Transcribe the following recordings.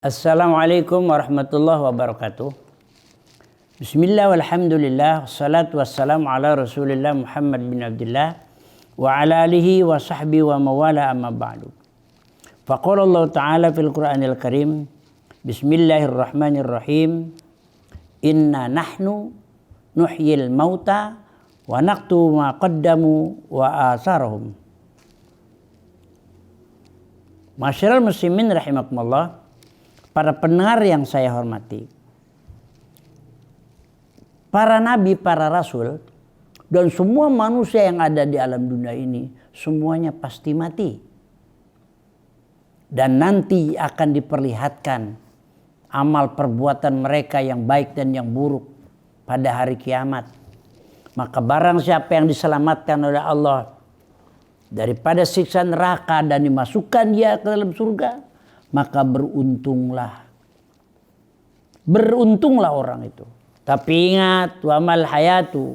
Assalamualaikum warahmatullahi wabarakatuh. Bismillah walhamdulillah wassalatu wassalamu ala rasulillah Muhammad bin Abdullah wa ala alihi wa sahbihi wa mawala amma ba'du. Faqala Allah Ta'ala fil Qur'anil Karim, Bismillahirrahmanirrahim, Inna nahnu nuhyil mauta wa naqtu ma qaddamu wa asarahum. Masyarul muslimin rahimakumullah, para pendengar yang saya hormati, para nabi, para rasul, dan semua manusia yang ada di alam dunia ini, semuanya pasti mati. Dan nanti akan diperlihatkan amal perbuatan mereka yang baik dan yang buruk pada hari kiamat. Maka barang siapa yang diselamatkan oleh Allah daripada siksa neraka dan dimasukkan dia ke dalam surga, maka beruntunglah orang itu. Tapi ingat, wa mal hayatu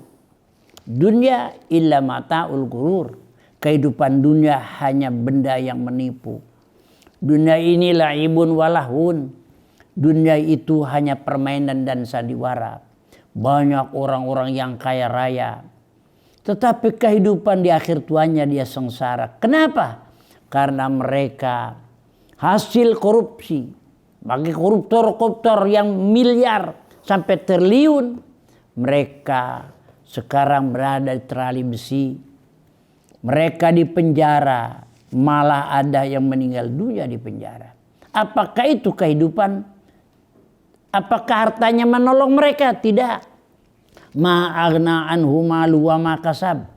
dunya illa mata'ul ghurur. Kehidupan dunia hanya benda yang menipu. Dunia ini la'ibun walahun. Dunia itu hanya permainan dan sandiwara. Banyak orang-orang yang kaya raya, tetapi kehidupan di akhir tuanya dia sengsara. Kenapa? Karena mereka hasil korupsi. Bagi koruptor-koruptor yang miliar sampai triliun, mereka sekarang berada di terali besi. Mereka di penjara, malah ada yang meninggal dunia di penjara. Apakah itu kehidupan? Apakah hartanya menolong mereka? Tidak. Ma'aghna anhu malu wa ma kasab.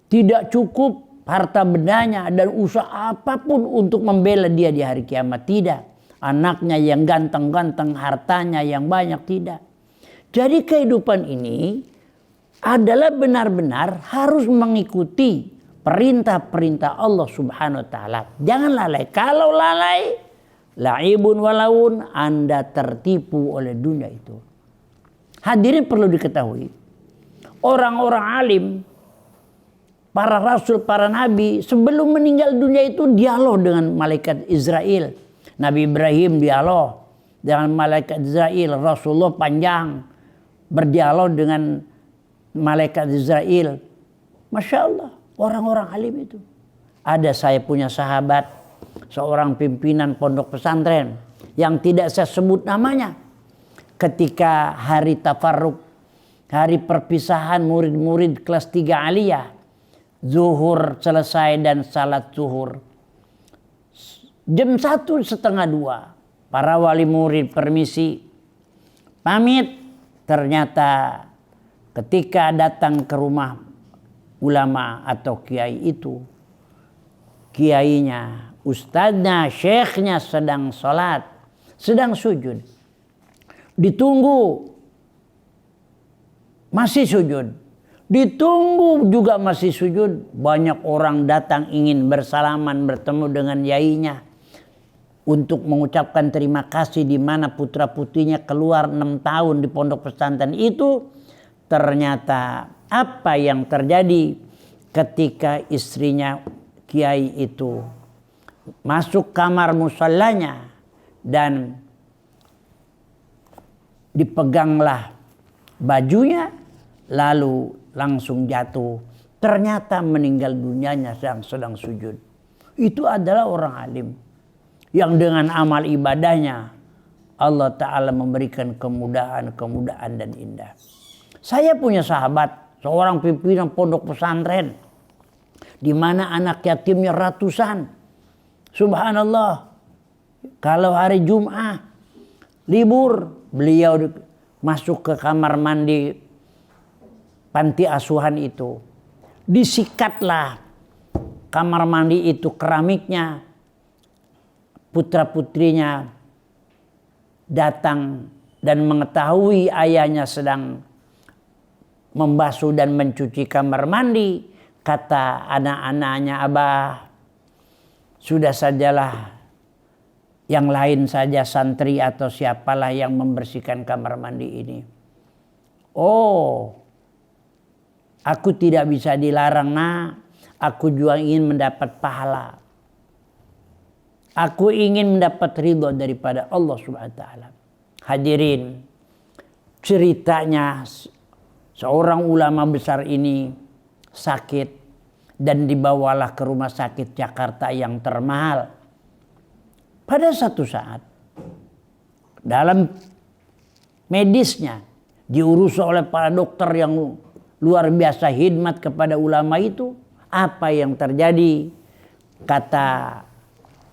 Tidak cukup harta bendanya dan usaha apapun untuk membela dia di hari kiamat. Tidak. Anaknya yang ganteng-ganteng, hartanya yang banyak. Tidak. Jadi kehidupan ini adalah benar-benar harus mengikuti perintah-perintah Allah Subhanahu wa Ta'ala. Jangan lalai. Kalau lalai, la'ibun walawun, Anda tertipu oleh dunia itu. Hadirin perlu diketahui, orang-orang alim, para rasul, para nabi, sebelum meninggal dunia itu dialog dengan malaikat Israel. Nabi Ibrahim dialog dengan malaikat Israel. Rasulullah panjang berdialog dengan malaikat Israel. Masya Allah, orang-orang alim itu. Ada, saya punya sahabat, seorang pimpinan pondok pesantren yang tidak saya sebut namanya. Ketika hari tafarruk, hari perpisahan murid-murid kelas 3 aliyah, zuhur selesai dan salat zuhur, jam 1:30, para wali murid permisi, pamit. Ternyata ketika datang ke rumah ulama atau kiai itu, kiainya, ustadznya, syekhnya sedang sholat, sedang sujud. Ditunggu, masih sujud. Ditunggu juga masih sujud. Banyak orang datang ingin bersalaman, bertemu dengan yainya untuk mengucapkan terima kasih, di mana putra putrinya keluar 6 tahun di pondok pesantren itu. Ternyata apa yang terjadi ketika istrinya kiai itu masuk kamar musallanya dan dipeganglah bajunya, lalu langsung jatuh. Ternyata meninggal dunianya sedang sujud. Itu adalah orang alim yang dengan amal ibadahnya Allah Ta'ala memberikan kemudahan dan indah. Saya punya sahabat, seorang pimpinan pondok pesantren, di mana anak yatimnya ratusan. Subhanallah, kalau hari Jumat libur, beliau masuk ke kamar mandi panti asuhan itu. Disikatlah kamar mandi itu, keramiknya. Putra putrinya datang dan mengetahui ayahnya sedang membasuh dan mencuci kamar mandi. Kata anak-anaknya, Abah, sudah sajalah, yang lain saja santri atau siapalah yang membersihkan kamar mandi ini. Oh, aku tidak bisa dilarang, nak. Aku juga ingin mendapat pahala. Aku ingin mendapat ridho daripada Allah Subhanahu wa taala. Hadirin, ceritanya seorang ulama besar ini sakit dan dibawalah ke rumah sakit Jakarta yang termahal. Pada satu saat dalam medisnya diurus oleh para dokter yang luar biasa khidmat kepada ulama itu. Apa yang terjadi? Kata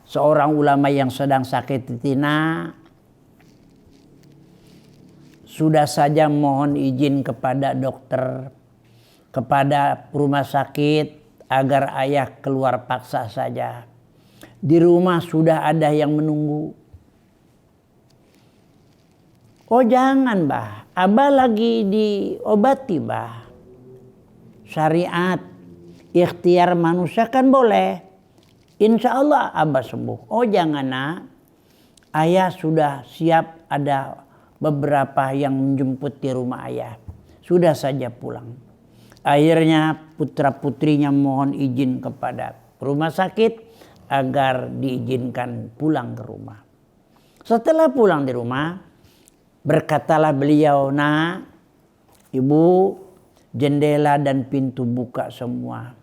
seorang ulama yang sedang sakit itu, sudah saja mohon izin kepada dokter, kepada rumah sakit agar ayah keluar paksa saja. Di rumah sudah ada yang menunggu. Oh jangan bah, abah lagi diobati bah. Syariat, ikhtiar manusia kan boleh. Insya Allah abah sembuh. Oh jangan nak, ayah sudah siap, ada beberapa yang menjemput di rumah ayah. Sudah saja pulang. Akhirnya putra putrinya mohon izin kepada rumah sakit agar diizinkan pulang ke rumah. Setelah pulang di rumah, berkatalah beliau, nak, ibu, jendela dan pintu buka semua.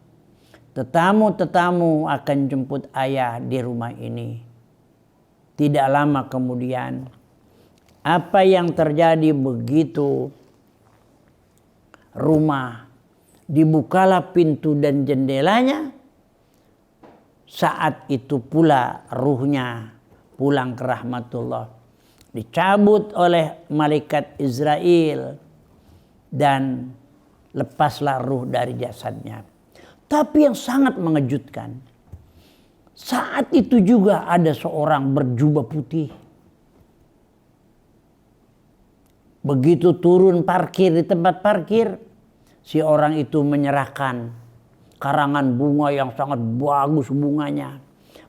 Tetamu-tetamu akan jemput ayah di rumah ini. Tidak lama kemudian, apa yang terjadi begitu rumah dibukalah pintu dan jendelanya, saat itu pula ruhnya pulang ke rahmatullah. Dicabut oleh malaikat Israel dan lepaslah ruh dari jasadnya. Tapi yang sangat mengejutkan, saat itu juga ada seorang berjubah putih. Begitu turun parkir di tempat parkir, si orang itu menyerahkan karangan bunga yang sangat bagus bunganya.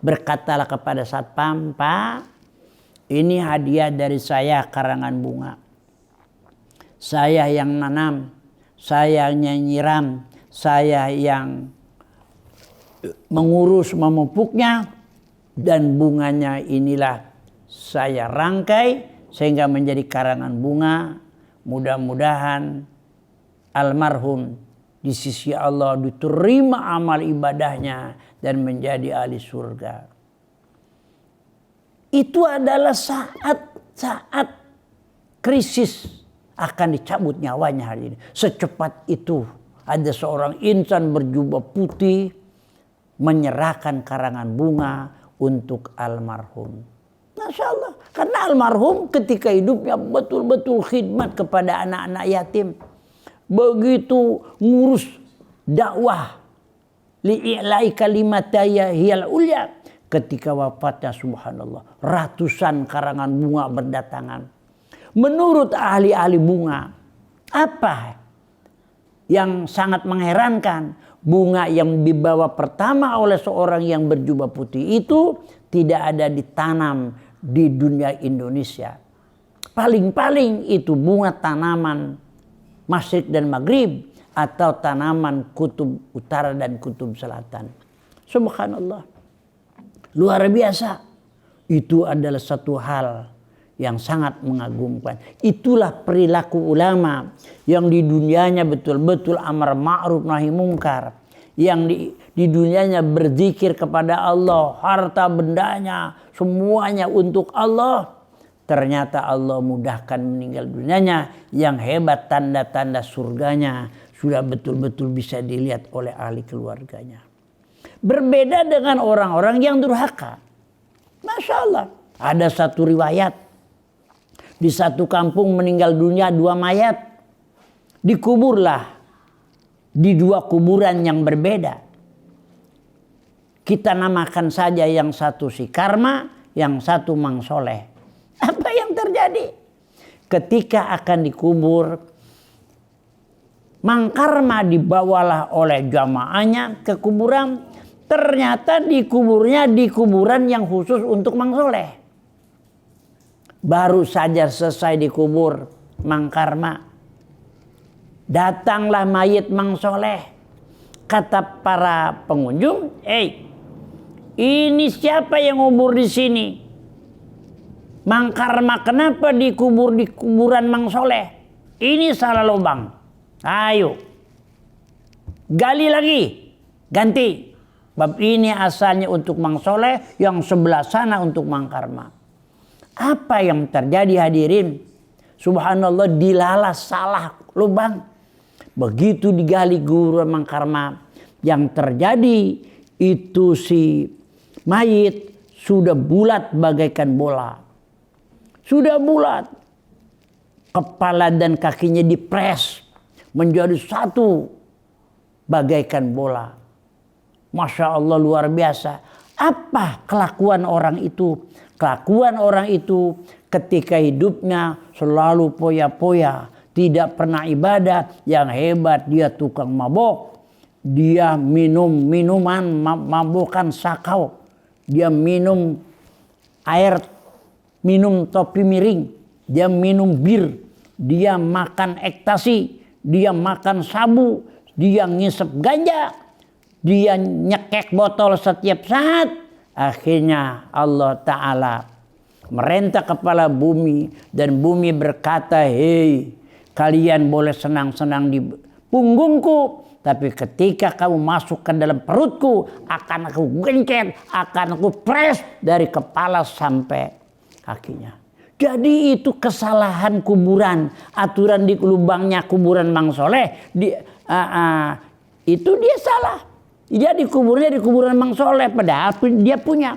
Berkatalah kepada satpam, Pak, ini hadiah dari saya karangan bunga. Saya yang nanam, saya yang nyiram, saya yang mengurus memupuknya, dan bunganya inilah saya rangkai sehingga menjadi karangan bunga. Mudah-mudahan almarhum di sisi Allah diterima amal ibadahnya dan menjadi ahli surga. Itu adalah saat krisis akan dicabut nyawanya hari ini. Secepat itu ada seorang insan berjubah putih menyerahkan karangan bunga untuk almarhum. Masya Allah. Karena almarhum ketika hidupnya betul-betul khidmat kepada anak-anak yatim. Begitu ngurus dakwah. Li'i'lai kalimataya hiyal ulya. Ketika wafatnya subhanallah. Ratusan karangan bunga berdatangan. Menurut ahli-ahli bunga. Apa yang sangat mengherankan? Bunga yang dibawa pertama oleh seorang yang berjubah putih itu tidak ada ditanam di dunia Indonesia. Paling-paling itu bunga tanaman Masyriq dan Maghrib atau tanaman kutub utara dan kutub selatan. Subhanallah. Luar biasa. Itu adalah satu hal yang sangat mengagumkan. Itulah perilaku ulama yang di dunianya betul-betul amar ma'ruf nahi mungkar. Yang di dunianya berzikir kepada Allah, harta bendanya semuanya untuk Allah. Ternyata Allah mudahkan meninggal dunianya. Yang hebat tanda-tanda surganya sudah betul-betul bisa dilihat oleh ahli keluarganya. Berbeda dengan orang-orang yang durhaka. Masya Allah. Ada satu riwayat. Di satu kampung meninggal dunia 2 mayat. Dikuburlah di 2 kuburan yang berbeda. Kita namakan saja yang satu si Karma, yang satu Mang Soleh. Apa yang terjadi? Ketika akan dikubur, Mang Karma dibawalah oleh jamaahnya ke kuburan. Ternyata dikuburnya di kuburan yang khusus untuk Mang Soleh. Baru saja selesai dikubur Mang Karma, datanglah mayit Mang Soleh. Kata para pengunjung, Ini siapa yang ngubur di sini? Mang Karma kenapa dikubur di kuburan Mang Soleh? Ini salah lubang. Ayo, gali lagi, ganti. Bab ini asalnya untuk Mang Soleh, yang sebelah sana untuk Mang Karma. Apa yang terjadi hadirin? Subhanallah, dilalas salah lubang. Begitu digali kuburan Mang Karma, yang terjadi itu si mayit sudah bulat bagaikan bola. Sudah bulat. Kepala dan kakinya dipres menjadi satu bagaikan bola. Masya Allah, luar biasa. Apa kelakuan orang itu? Kelakuan orang itu ketika hidupnya selalu poya-poya. Tidak pernah ibadah. Yang hebat dia tukang mabok. Dia minum minuman mabokan sakau. Dia minum air, minum topi miring. Dia minum bir. Dia makan ekstasi. Dia makan sabu. Dia ngisep ganja. Dia nyekek botol setiap saat. Akhirnya Allah Ta'ala merentah kepala bumi. Dan bumi berkata, hei, kalian boleh senang-senang di punggungku. Tapi ketika kamu masuk ke dalam perutku, akan aku gencet, akan aku pres dari kepala sampai kakinya. Jadi itu kesalahan kuburan. Aturan di lubangnya kuburan Mang Soleh. Itu dia salah. Dia dikuburnya di kuburan Mang Soleh. Padahal dia punya.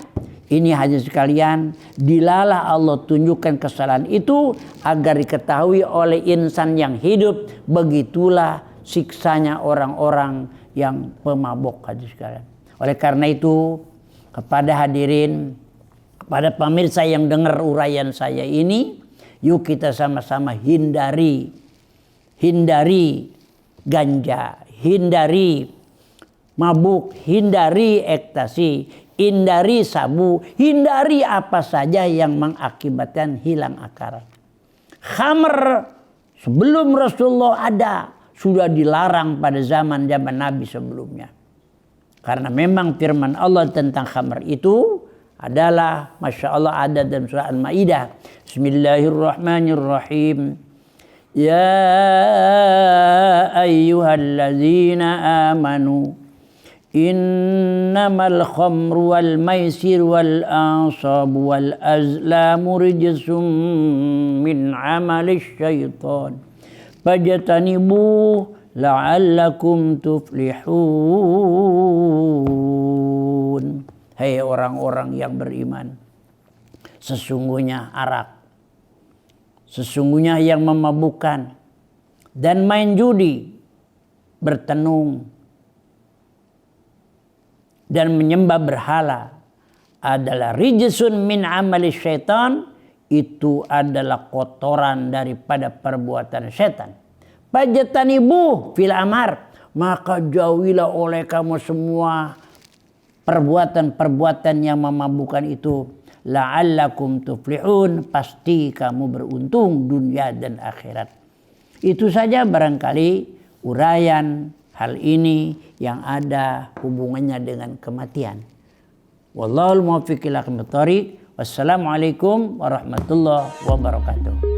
Ini hadirin sekalian. Dilalah Allah tunjukkan kesalahan itu agar diketahui oleh insan yang hidup. Begitulah siksanya orang-orang yang pemabok, hadirin sekalian. Oleh karena itu, kepada hadirin, kepada pemirsa yang dengar uraian saya ini, yuk kita sama-sama hindari ganja, hindari mabuk, hindari ekstasi, hindari sabu, hindari apa saja yang mengakibatkan hilang akal. Khamr sebelum Rasulullah ada, sudah dilarang pada zaman-zaman Nabi sebelumnya. Karena memang firman Allah tentang khamr itu adalah, Masya Allah, ada dalam surah Al-Ma'idah. Bismillahirrahmanirrahim. Ya ayyuhalladzina amanu, innamal khamru wal maisir wal ansabu wal azlamu rijsum min amali syaitan. Fajtanibuh la'allakum tuflihun. Hei orang-orang yang beriman, sesungguhnya arak, sesungguhnya yang memabukkan dan main judi, bertenung dan menyembah berhala adalah rijsun min amali syaitan. Itu adalah kotoran daripada perbuatan setan. Fajtanibuh fil amar, maka jauhilah oleh kamu semua perbuatan-perbuatan yang memabukkan itu. La'allakum tuflihun, pasti kamu beruntung dunia dan akhirat. Itu saja barangkali uraian hal ini yang ada hubungannya dengan kematian. Wallahul muwaffiq ila aqwamit thoriq. Wassalamualaikum warahmatullahi wabarakatuh.